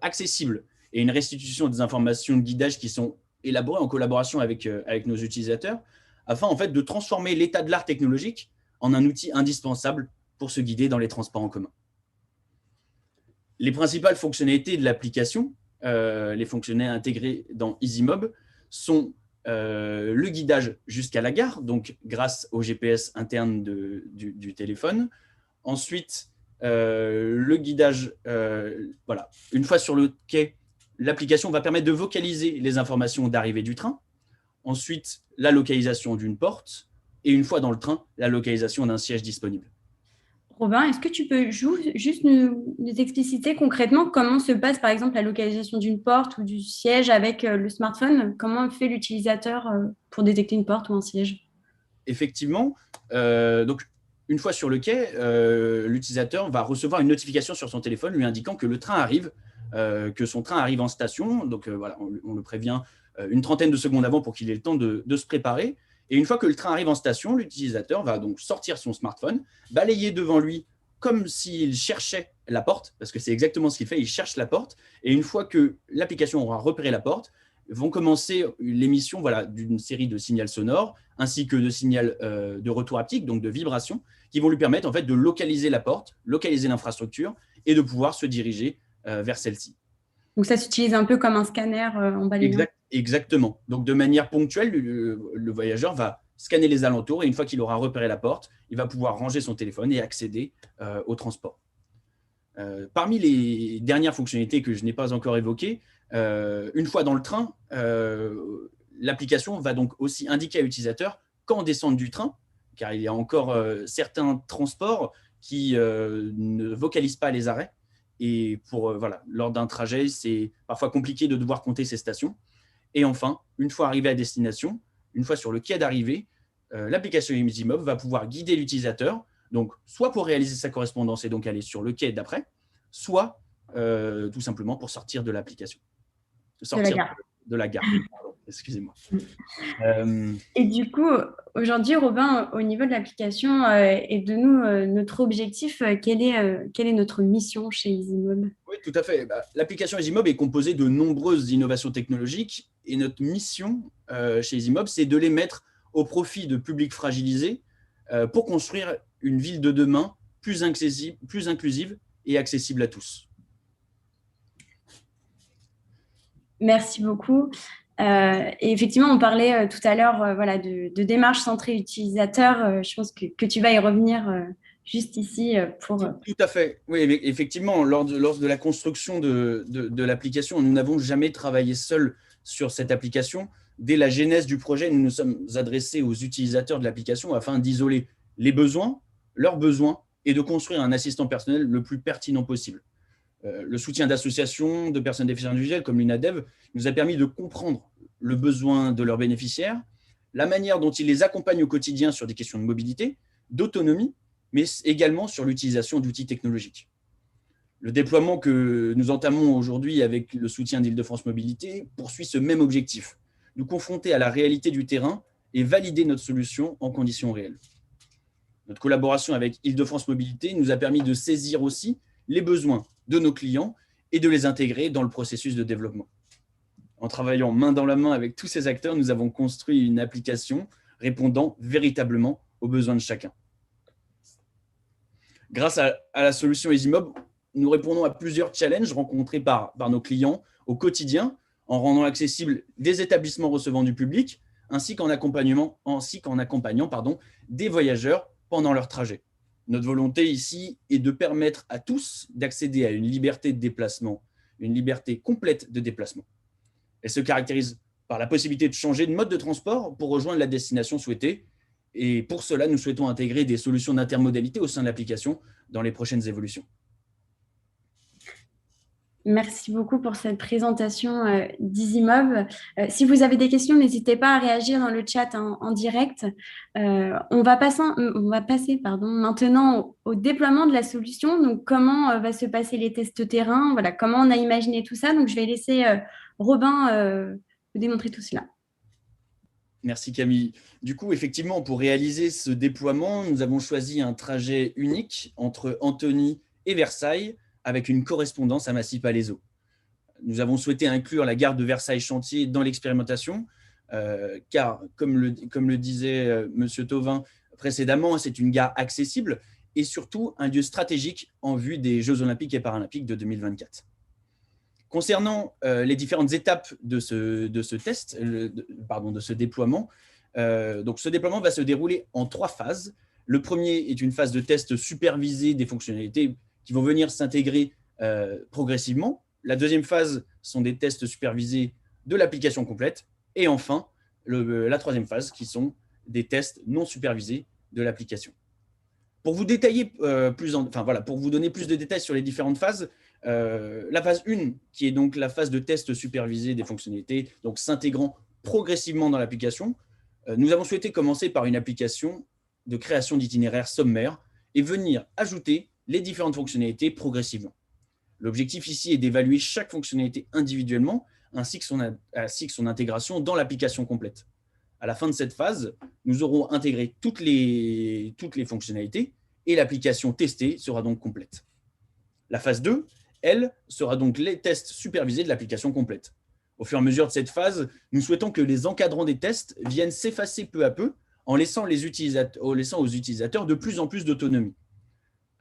accessible et une restitution des informations de guidage qui sont élaborées en collaboration avec nos utilisateurs, afin en fait, de transformer l'état de l'art technologique en un outil indispensable pour se guider dans les transports en commun. Les principales fonctionnalités de l'application, les fonctionnalités intégrées dans EasyMob, sont le guidage jusqu'à la gare, donc grâce au GPS interne du téléphone. Ensuite, le guidage, voilà. Une fois sur le quai, l'application va permettre de vocaliser les informations d'arrivée du train. Ensuite, la localisation d'une porte. Et une fois dans le train, la localisation d'un siège disponible. Robin, est-ce que tu peux juste nous expliciter concrètement comment se passe par exemple la localisation d'une porte ou du siège avec le smartphone? Comment fait l'utilisateur pour détecter une porte ou un siège? Effectivement, donc une fois sur le quai, l'utilisateur va recevoir une notification sur son téléphone lui indiquant que le train arrive, que son train arrive en station. Donc voilà, on le prévient une trentaine de secondes avant pour qu'il ait le temps de se préparer. Et une fois que le train arrive en station, l'utilisateur va donc sortir son smartphone, balayer devant lui comme s'il cherchait la porte, parce que c'est exactement ce qu'il fait, il cherche la porte. Et une fois que l'application aura repéré la porte, vont commencer l'émission d'une série de signaux sonores, ainsi que de signaux de retour haptique, donc de vibrations, qui vont lui permettre en fait, de localiser la porte, localiser l'infrastructure et de pouvoir se diriger vers celle-ci. Donc ça s'utilise un peu comme un scanner en balayant. Exactement. Donc de manière ponctuelle, le voyageur va scanner les alentours et une fois qu'il aura repéré la porte, il va pouvoir ranger son téléphone et accéder au transport. Parmi les dernières fonctionnalités que je n'ai pas encore évoquées, une fois dans le train, l'application va donc aussi indiquer à l'utilisateur quand descendre du train, car il y a encore certains transports qui ne vocalisent pas les arrêts. Et lors d'un trajet, c'est parfois compliqué de devoir compter ces stations. Et enfin, une fois arrivé à destination, une fois sur le quai d'arrivée, l'application EasyMob va pouvoir guider l'utilisateur, donc soit pour réaliser sa correspondance et donc aller sur le quai d'après, soit tout simplement pour sortir de l'application. De la gare. Pardon, excusez-moi. Et du coup, aujourd'hui, Robin, au niveau de l'application et de nous, notre objectif, quelle est notre mission chez EasyMob? Oui, tout à fait. L'application EasyMob est composée de nombreuses innovations technologiques et notre mission chez EasyMob, c'est de les mettre au profit de publics fragilisés pour construire une ville de demain plus inclusive et accessible à tous. Merci beaucoup. Et effectivement, on parlait tout à l'heure voilà, de démarche centrée utilisateur. Je pense que tu vas y revenir juste ici pour… Tout à fait. Oui, effectivement, lors de la construction de l'application, nous n'avons jamais travaillé seuls sur cette application. Dès la genèse du projet, nous nous sommes adressés aux utilisateurs de l'application afin d'isoler les besoins, leurs besoins, et de construire un assistant personnel le plus pertinent possible. Le soutien d'associations, de personnes déficientes visuelles comme l'UNADEV nous a permis de comprendre le besoin de leurs bénéficiaires, la manière dont ils les accompagnent au quotidien sur des questions de mobilité, d'autonomie, mais également sur l'utilisation d'outils technologiques. Le déploiement que nous entamons aujourd'hui avec le soutien d'Île-de-France Mobilité poursuit ce même objectif, nous confronter à la réalité du terrain et valider notre solution en conditions réelles. Notre collaboration avec Île-de-France Mobilité nous a permis de saisir aussi les besoins de nos clients et de les intégrer dans le processus de développement. En travaillant main dans la main avec tous ces acteurs, nous avons construit une application répondant véritablement aux besoins de chacun. Grâce à la solution EasyMob, nous répondons à plusieurs challenges rencontrés par nos clients au quotidien en rendant accessibles des établissements recevant du public ainsi qu'en accompagnant des voyageurs pendant leur trajet. Notre volonté ici est de permettre à tous d'accéder à une liberté de déplacement, une liberté complète de déplacement. Elle se caractérise par la possibilité de changer de mode de transport pour rejoindre la destination souhaitée. Et pour cela, nous souhaitons intégrer des solutions d'intermodalité au sein de l'application dans les prochaines évolutions. Merci beaucoup pour cette présentation d'EasyMob. Si vous avez des questions, n'hésitez pas à réagir dans le chat en direct. On va passer maintenant au déploiement de la solution. Donc, comment va se passer les tests terrain, voilà, comment on a imaginé tout ça. Donc, je vais laisser Robin vous démontrer tout cela. Merci Camille. Du coup, effectivement, pour réaliser ce déploiement, nous avons choisi un trajet unique entre Antony et Versailles, avec une correspondance à Massy-Palaiseau. Nous avons souhaité inclure la gare de Versailles-Chantier dans l'expérimentation, car, comme le disait M. Thauvin précédemment, c'est une gare accessible et surtout un lieu stratégique en vue des Jeux Olympiques et Paralympiques de 2024. Concernant les différentes étapes de ce déploiement, donc ce déploiement va se dérouler en 3 phases. Le premier est une phase de test supervisée des fonctionnalités qui vont venir s'intégrer progressivement. La deuxième phase sont des tests supervisés de l'application complète. Et enfin, la troisième phase qui sont des tests non supervisés de l'application. Pour vous détailler pour vous donner plus de détails sur les différentes phases, la phase 1, qui est donc la phase de test supervisé des fonctionnalités, donc s'intégrant progressivement dans l'application, nous avons souhaité commencer par une application de création d'itinéraires sommaires et venir ajouter les différentes fonctionnalités progressivement. L'objectif ici est d'évaluer chaque fonctionnalité individuellement ainsi que son intégration dans l'application complète. À la fin de cette phase, nous aurons intégré toutes les fonctionnalités et l'application testée sera donc complète. La phase 2, elle, sera donc les tests supervisés de l'application complète. Au fur et à mesure de cette phase, nous souhaitons que les encadrants des tests viennent s'effacer peu à peu en laissant aux utilisateurs de plus en plus d'autonomie.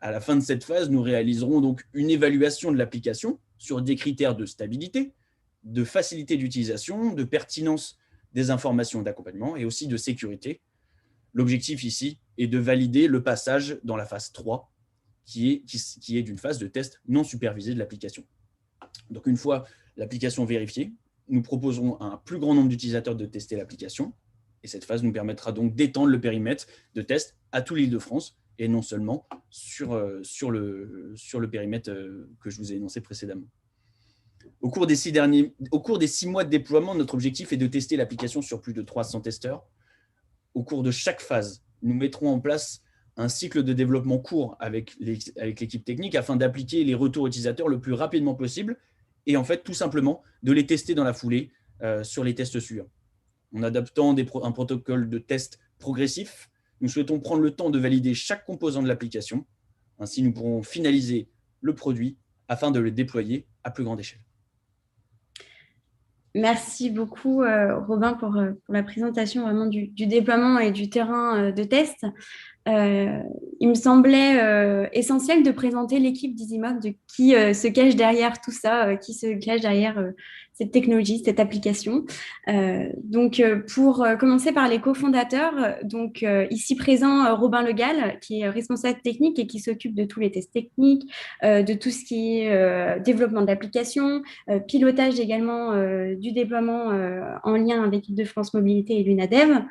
À la fin de cette phase, nous réaliserons donc une évaluation de l'application sur des critères de stabilité, de facilité d'utilisation, de pertinence des informations d'accompagnement et aussi de sécurité. L'objectif ici est de valider le passage dans la phase 3, qui est d'une phase de test non supervisée de l'application. Donc une fois l'application vérifiée, nous proposerons à un plus grand nombre d'utilisateurs de tester l'application. Et cette phase nous permettra donc d'étendre le périmètre de test à toute l'Île-de-France et non seulement sur le périmètre que je vous ai énoncé précédemment. Au cours des 6 mois de déploiement, notre objectif est de tester l'application sur plus de 300 testeurs. Au cours de chaque phase, nous mettrons en place un cycle de développement court avec l'équipe technique afin d'appliquer les retours utilisateurs le plus rapidement possible et en fait tout simplement de les tester dans la foulée sur les tests suivants. En adaptant un protocole de test progressif, nous souhaitons prendre le temps de valider chaque composant de l'application. Ainsi, nous pourrons finaliser le produit afin de le déployer à plus grande échelle. Merci beaucoup, Robin, pour la présentation vraiment du déploiement et du terrain de test. il me semblait essentiel de présenter l'équipe d'EasyMob, de qui se cache derrière tout ça, qui se cache derrière cette technologie, cette application. Donc, pour commencer par les cofondateurs, donc ici présent Robin Legal, qui est responsable technique et qui s'occupe de tous les tests techniques, de tout ce qui est développement d'applications, pilotage également du déploiement en lien avec Île-de-France Mobilité et l'UNADEV.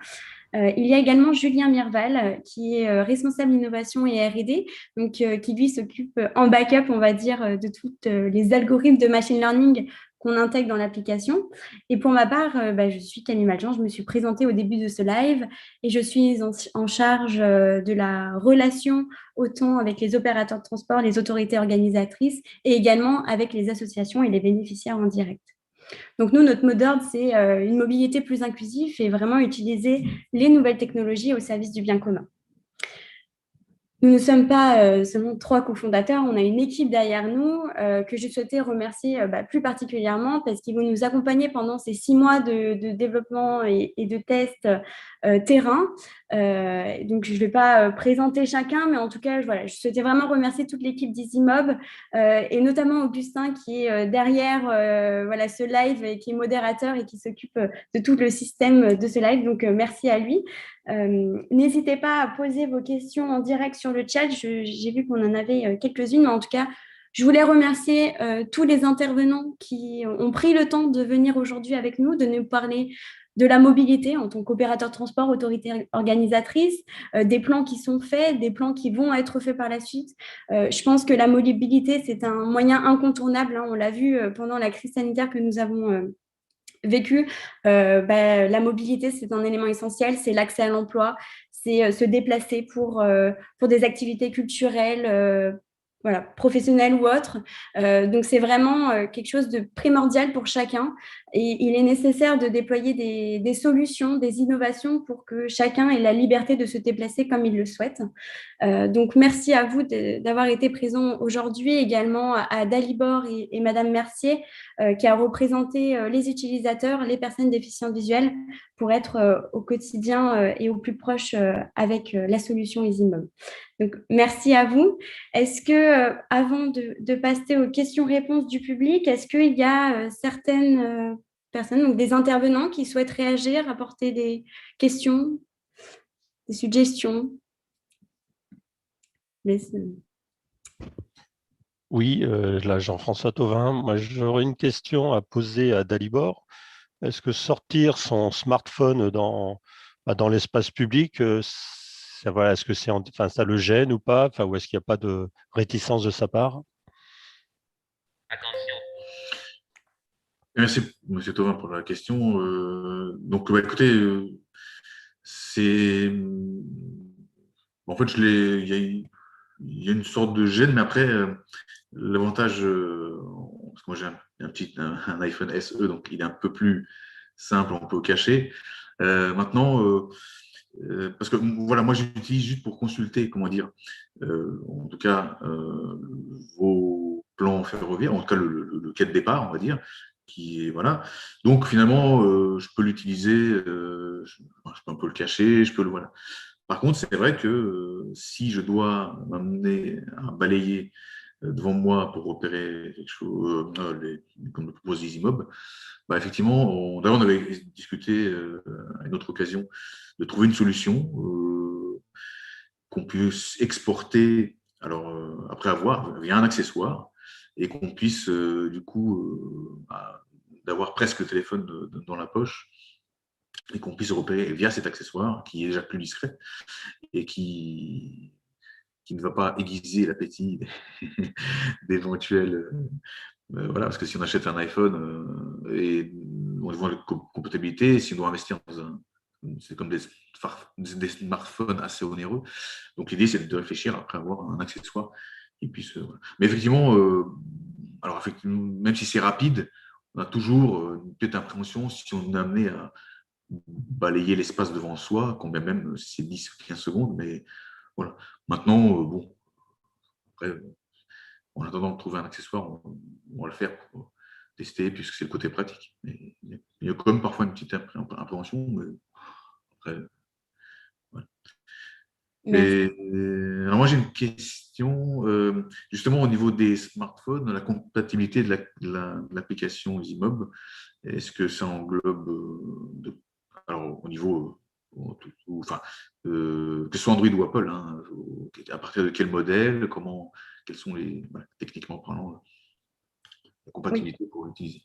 Il y a également Julien Mirval, qui est responsable innovation et R&D, donc qui lui s'occupe en backup, on va dire, de tous les algorithmes de machine learning qu'on intègre dans l'application. Et pour ma part, je suis Camille Maljean, je me suis présentée au début de ce live et je suis en charge de la relation autant avec les opérateurs de transport, les autorités organisatrices et également avec les associations et les bénéficiaires en direct. Donc nous, notre mot d'ordre, c'est une mobilité plus inclusive et vraiment utiliser les nouvelles technologies au service du bien commun. Nous ne sommes pas seulement 3 cofondateurs, on a une équipe derrière nous que je souhaitais remercier plus particulièrement parce qu'ils vont nous accompagner pendant ces 6 mois de développement et de tests terrain. Donc, je ne vais pas présenter chacun, mais en tout cas, je souhaitais vraiment remercier toute l'équipe d'EasyMob et notamment Augustin qui est derrière ce live et qui est modérateur et qui s'occupe de tout le système de ce live. Donc, merci à lui. N'hésitez pas à poser vos questions en direct sur le chat. J'ai vu qu'on en avait quelques-unes, mais en tout cas, je voulais remercier tous les intervenants qui ont pris le temps de venir aujourd'hui avec nous, de nous parler de la mobilité en tant qu'opérateur de transport, autorité organisatrice, des plans qui sont faits, des plans qui vont être faits par la suite. Je pense que la mobilité, c'est un moyen incontournable. On l'a vu pendant la crise sanitaire que nous avons vécu. La mobilité, c'est un élément essentiel, c'est l'accès à l'emploi, c'est se déplacer pour des activités culturelles, professionnelles ou autres. Donc, c'est vraiment quelque chose de primordial pour chacun et il est nécessaire de déployer des solutions, des innovations pour que chacun ait la liberté de se déplacer comme il le souhaite. Donc, merci à vous d'avoir été présents aujourd'hui, également à Dalibor et Madame Mercier, qui a représenté les utilisateurs, les personnes déficientes visuelles, pour être au quotidien et au plus proche avec la solution EasyMob. Donc, merci à vous. Est-ce que, avant de passer aux questions-réponses du public, est-ce qu'il y a certaines personnes, donc des intervenants, qui souhaitent réagir, apporter des questions, des suggestions? Oui, là, Jean-François Thauvin. Moi, j'aurais une question à poser à Dalibor. Est-ce que sortir son smartphone dans l'espace public, est-ce que ça le gêne ou pas, ou est-ce qu'il n'y a pas de réticence de sa part? Attention. Merci, Monsieur Thauvin, pour la question. Donc, écoutez, en fait, il y a une sorte de gêne, mais après, l'avantage, parce que moi j'ai un iPhone SE, donc il est un peu plus simple, on peut le cacher. Maintenant, parce que voilà, moi j'utilise juste pour consulter, comment dire, en tout cas vos plans ferroviaires, en tout cas le quai de départ, on va dire, qui est voilà. Donc finalement, je peux l'utiliser, je peux un peu le cacher, je peux le voilà. Par contre, c'est vrai que si je dois m'amener à balayer devant moi pour opérer quelque chose, comme le propose EasyMob, effectivement, d'ailleurs, on avait discuté à une autre occasion de trouver une solution qu'on puisse exporter, alors après avoir via un accessoire, et qu'on puisse du coup d'avoir presque le téléphone dans la poche et qu'on puisse repérer via cet accessoire qui est déjà plus discret et qui ne va pas aiguiser l'appétit d'éventuels. Voilà, parce que si on achète un iPhone et on voit la compatibilité, si on doit investir dans c'est comme des smartphones assez onéreux. Donc l'idée, c'est de réfléchir après avoir un accessoire qui puisse. Voilà. Mais effectivement, alors effectivement, même si c'est rapide, on a toujours une petite appréhension si on est amené à balayer l'espace devant soi, combien même si c'est 10 ou 15 secondes, mais voilà. Maintenant, bon, après, en attendant de trouver un accessoire, on va le faire pour tester, puisque c'est le côté pratique. Mais il y a quand même parfois une petite appréhension, mais après, voilà. Merci. Alors moi, j'ai une question, justement au niveau des smartphones, la compatibilité de l'application Zimob. Est-ce que ça englobe, alors au niveau, enfin, que ce soit Android ou Apple, hein, à partir de quel modèle, quels sont voilà, techniquement parlant, la Oui. compatibilité pour l'utiliser?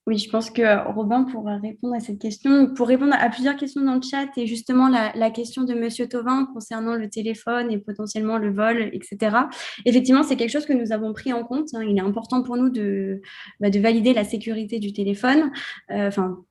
Oui, je pense que Robin pourra répondre à cette question. Pour répondre à plusieurs questions dans le chat et justement la question de Monsieur Thauvin concernant le téléphone et potentiellement le vol, etc. Effectivement, c'est quelque chose que nous avons pris en compte, hein. Il est important pour nous de valider la sécurité du téléphone, enfin,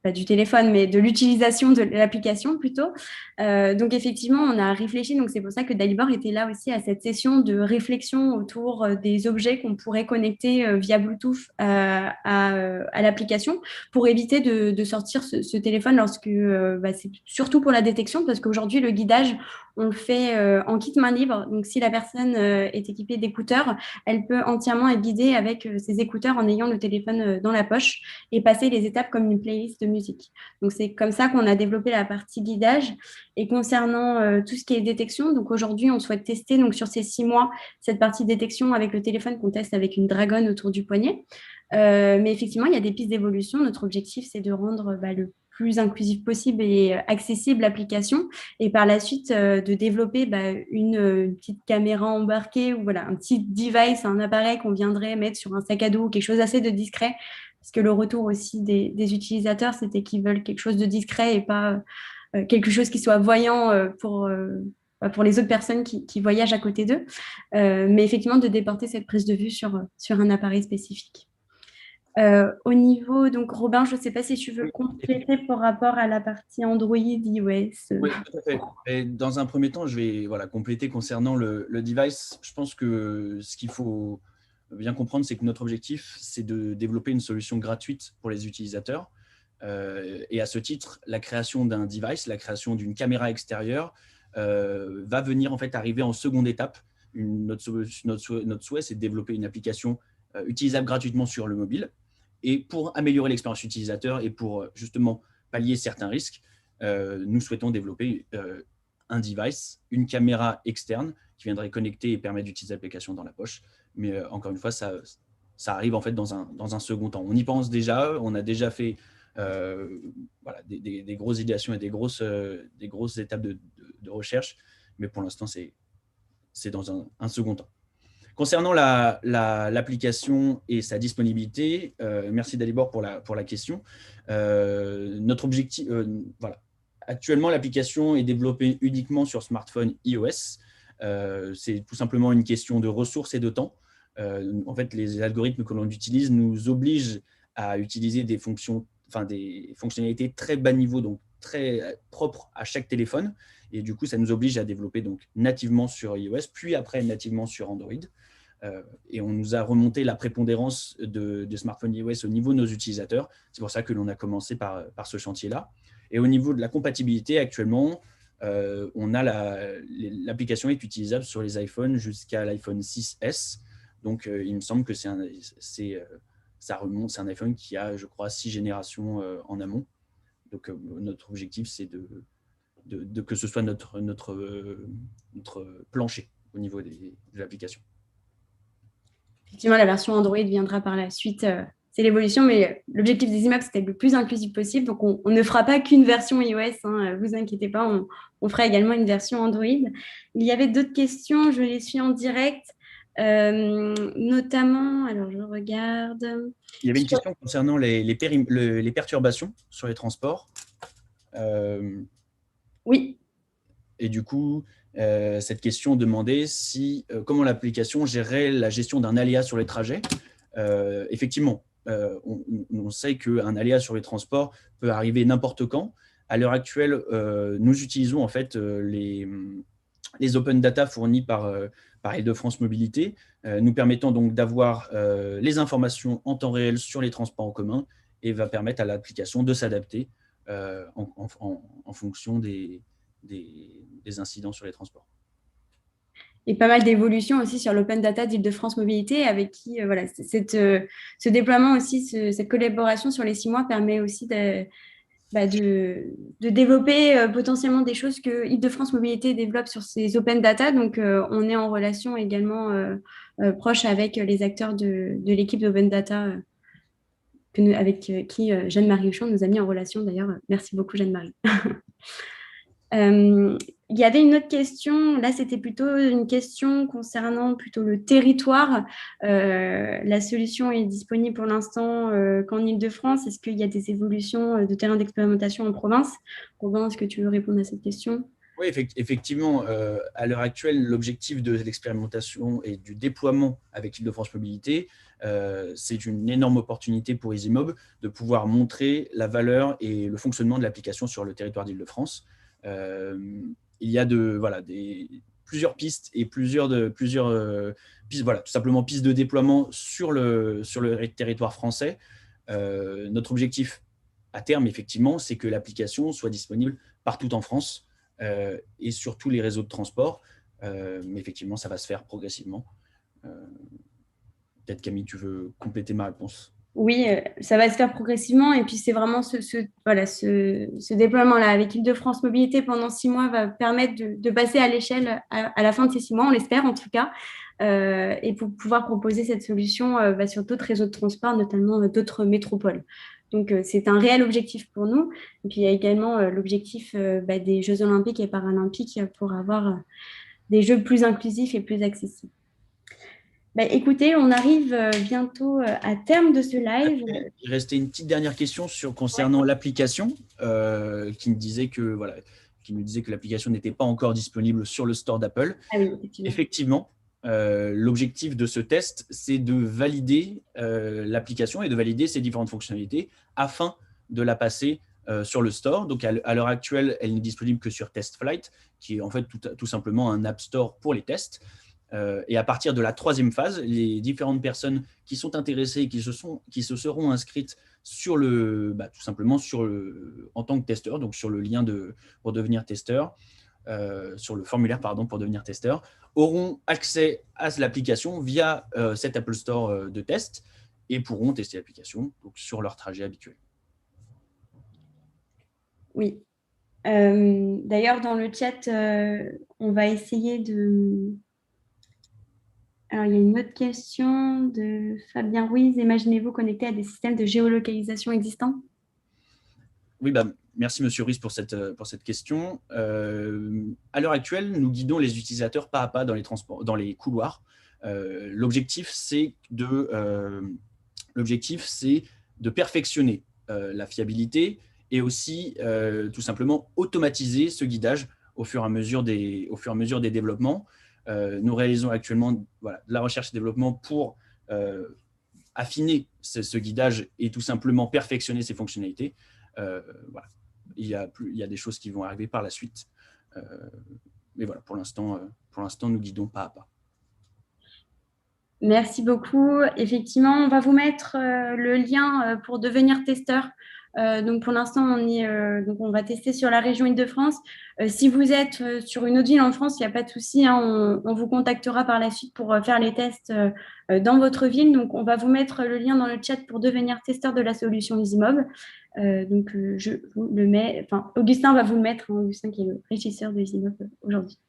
pas du téléphone, mais de l'utilisation de l'application plutôt. Donc effectivement, on a réfléchi, donc c'est pour ça que Dalibor était là aussi à cette session de réflexion autour des objets qu'on pourrait connecter via Bluetooth à l'application pour éviter de sortir ce téléphone lorsque c'est surtout pour la détection parce qu'aujourd'hui le guidage on le fait en kit main libre. Donc si la personne est équipée d'écouteurs, elle peut entièrement être guidée avec ses écouteurs en ayant le téléphone dans la poche et passer les étapes comme une playlist de musique. Donc c'est comme ça qu'on a développé la partie guidage. Et concernant tout ce qui est détection, donc aujourd'hui, on souhaite tester donc, sur ces 6 mois cette partie détection avec le téléphone qu'on teste avec une dragonne autour du poignet. Mais effectivement, il y a des pistes d'évolution. Notre objectif, c'est de rendre le plus inclusif possible et accessible l'application. Et par la suite, de développer une petite caméra embarquée ou voilà, un petit device, un appareil qu'on viendrait mettre sur un sac à dos, quelque chose assez de discret. Parce que le retour aussi des utilisateurs, c'était qu'ils veulent quelque chose de discret et pas quelque chose qui soit voyant pour les autres personnes qui voyagent à côté d'eux. Mais effectivement, de déporter cette prise de vue sur un appareil spécifique. Au niveau, donc Robin, je ne sais pas si tu veux compléter par rapport à la partie Android, iOS. Oui, tout à fait. Et dans un premier temps, je vais compléter concernant le device. Je pense que ce qu'il faut bien comprendre, c'est que notre objectif, c'est de développer une solution gratuite pour les utilisateurs. Et à ce titre, la création d'un device, la création d'une caméra extérieure va venir en fait arriver en seconde étape. Notre souhait, c'est de développer une application utilisable gratuitement sur le mobile. Et pour améliorer l'expérience utilisateur et pour justement pallier certains risques, nous souhaitons développer un device, une caméra externe qui viendrait connecter et permettre d'utiliser l'application dans la poche. Mais encore une fois, ça arrive en fait dans un second temps. On y pense déjà, on a déjà fait des grosses idéations et des grosses étapes de recherche, mais pour l'instant, c'est dans un second temps. Concernant l'application et sa disponibilité, merci Dalibor pour la question. Notre objectif, actuellement, l'application est développée uniquement sur smartphone iOS. C'est tout simplement une question de ressources et de temps. En fait, les algorithmes que l'on utilise nous obligent à utiliser des fonctionnalités très bas niveau, donc très propres à chaque téléphone. Et du coup, ça nous oblige à développer donc nativement sur iOS, puis après nativement sur Android. Et on nous a remonté la prépondérance de smartphones iOS au niveau de nos utilisateurs. C'est pour ça que l'on a commencé par ce chantier-là. Et au niveau de la compatibilité, actuellement, l'application est utilisable sur les iPhones jusqu'à l'iPhone 6S. Donc, il me semble que c'est un iPhone qui a, je crois, 6 générations en amont. Donc, notre objectif, c'est que ce soit notre plancher au niveau de l'application. Effectivement, la version Android viendra par la suite. C'est l'évolution, mais l'objectif des Zimob, c'était le plus inclusif possible. Donc, on ne fera pas qu'une version iOS. Hein, vous inquiétez pas, on fera également une version Android. Il y avait d'autres questions, je les suis en direct. Notamment, alors je regarde. Il y avait une question concernant les perturbations sur les transports. Oui. Et du coup, cette question demandait comment l'application gérait la gestion d'un aléa sur les trajets. Effectivement, on sait qu'un aléa sur les transports peut arriver n'importe quand. À l'heure actuelle, nous utilisons en fait les open data fournis par Île-de-France Mobilité, nous permettant donc d'avoir les informations en temps réel sur les transports en commun et va permettre à l'application de s'adapter en fonction des incidents sur les transports. Et pas mal d'évolutions aussi sur l'open data d'Île-de-France Mobilité, avec qui ce déploiement aussi, cette collaboration sur les 6 mois permet aussi de développer potentiellement des choses que Île-de-France Mobilité développe sur ses open data. Donc, on est en relation également proche avec les acteurs de l'équipe d'open data avec qui Jeanne-Marie Huchon nous a mis en relation. D'ailleurs, merci beaucoup Jeanne-Marie. Il y avait une autre question, là c'était plutôt une question concernant plutôt le territoire. La solution est disponible pour l'instant qu'en Île-de-France. Est-ce qu'il y a des évolutions de terrain d'expérimentation en province? Robin, est-ce que tu veux répondre à cette question? Oui, effectivement, à l'heure actuelle, l'objectif de l'expérimentation et du déploiement avec Île-de-France Mobilité, c'est une énorme opportunité pour EasyMob de pouvoir montrer la valeur et le fonctionnement de l'application sur le territoire d'Île-de-France. Il y a plusieurs pistes et plusieurs pistes, tout simplement pistes de déploiement sur le territoire français. Notre objectif à terme, effectivement, c'est que l'application soit disponible partout en France et sur tous les réseaux de transport. Mais effectivement, ça va se faire progressivement. Peut-être Camille, tu veux compléter ma réponse? Oui, ça va se faire progressivement. Et puis, c'est vraiment ce déploiement-là avec Île-de-France Mobilité pendant 6 mois va permettre de passer à l'échelle à la fin de ces 6 mois, on l'espère en tout cas, et pour pouvoir proposer cette solution sur d'autres réseaux de transport, notamment d'autres métropoles. Donc, c'est un réel objectif pour nous. Et puis, il y a également l'objectif des Jeux Olympiques et Paralympiques pour avoir des Jeux plus inclusifs et plus accessibles. Écoutez, on arrive bientôt à terme de ce live. Il restait une petite dernière question concernant l'application qui me disait que l'application n'était pas encore disponible sur le store d'Apple. Ah oui, effectivement, l'objectif de ce test, c'est de valider l'application et de valider ses différentes fonctionnalités afin de la passer sur le store. Donc, à l'heure actuelle, elle n'est disponible que sur TestFlight, qui est en fait tout simplement un App Store pour les tests. Et à partir de la 3e phase, les différentes personnes qui sont intéressées et qui se seront inscrites sur tout simplement en tant que testeur, donc sur le lien pour devenir testeur, sur le formulaire pour devenir testeur, auront accès à l'application via cet Apple Store de test et pourront tester l'application sur leur trajet habituel. Oui. D'ailleurs, dans le chat, on va essayer de... Alors, il y a une autre question de Fabien Ruiz. Imaginez-vous connecter à des systèmes de géolocalisation existants? Oui, merci Monsieur Ruiz pour cette question. À l'heure actuelle, nous guidons les utilisateurs pas à pas dans les couloirs. L'objectif, c'est de perfectionner la fiabilité et aussi tout simplement automatiser ce guidage au fur et à mesure des développements. Nous réalisons actuellement de la recherche et développement pour affiner ce guidage et tout simplement perfectionner ses fonctionnalités. Il y a des choses qui vont arriver par la suite. Mais voilà, pour l'instant, nous guidons pas à pas. Merci beaucoup. Effectivement, on va vous mettre le lien pour devenir testeur. Donc, pour l'instant, on va tester sur la région Île-de-France. Si vous êtes sur une autre ville en France, il n'y a pas de souci. On vous contactera par la suite pour faire les tests dans votre ville. Donc, on va vous mettre le lien dans le chat pour devenir testeur de la solution EasyMob. Je vous le mets. Enfin, Augustin va vous le mettre. Augustin qui est le régisseur de EasyMob aujourd'hui.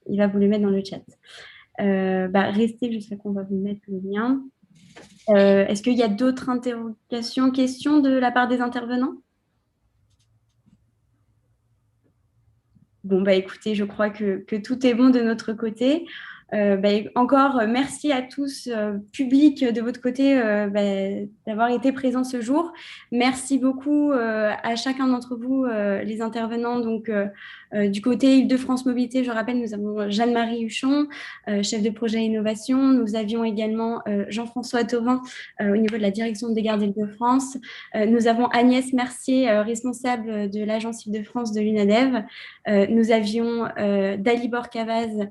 Il va vous le mettre dans le chat. Restez jusqu'à qu'on va vous mettre le lien. Est-ce qu'il y a d'autres interrogations, questions de la part des intervenants? Bon, écoutez, je crois que tout est bon de notre côté. Encore merci à tous, public de votre côté, d'avoir été présents ce jour. Merci beaucoup à chacun d'entre vous, les intervenants. Donc, du côté Île-de-France Mobilité, je rappelle, nous avons Jeanne-Marie Huchon, chef de projet innovation. Nous avions également Jean-François Thauvin au niveau de la direction des gares d'Île-de-France. Nous avons Agnès Mercier, responsable de l'agence Île-de-France de l'UNADEV. Nous avions Dalibor Cavaz,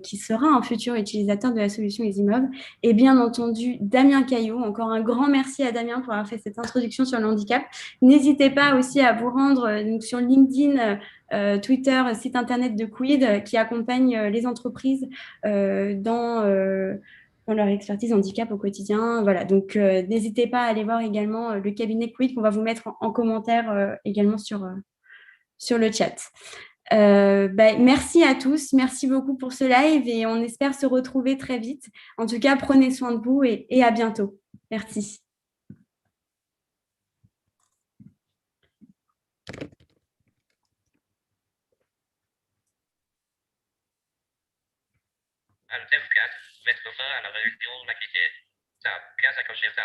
qui sera un futur utilisateur de la solution EasyMob. Et bien entendu, Damien Caillot. Encore un grand merci à Damien pour avoir fait cette introduction sur le handicap. N'hésitez pas aussi à vous rendre sur LinkedIn, Twitter, site internet de Quid qui accompagne les entreprises dans dans leur expertise handicap au quotidien. Voilà, donc n'hésitez pas à aller voir également le cabinet Quid qu'on va vous mettre en commentaire également sur le chat. Merci à tous, merci beaucoup pour ce live et on espère se retrouver très vite. En tout cas, prenez soin de vous et à bientôt. Merci. Al F4, mettre fin à la réunion maquillée. Tab, 15 à cocher, tab.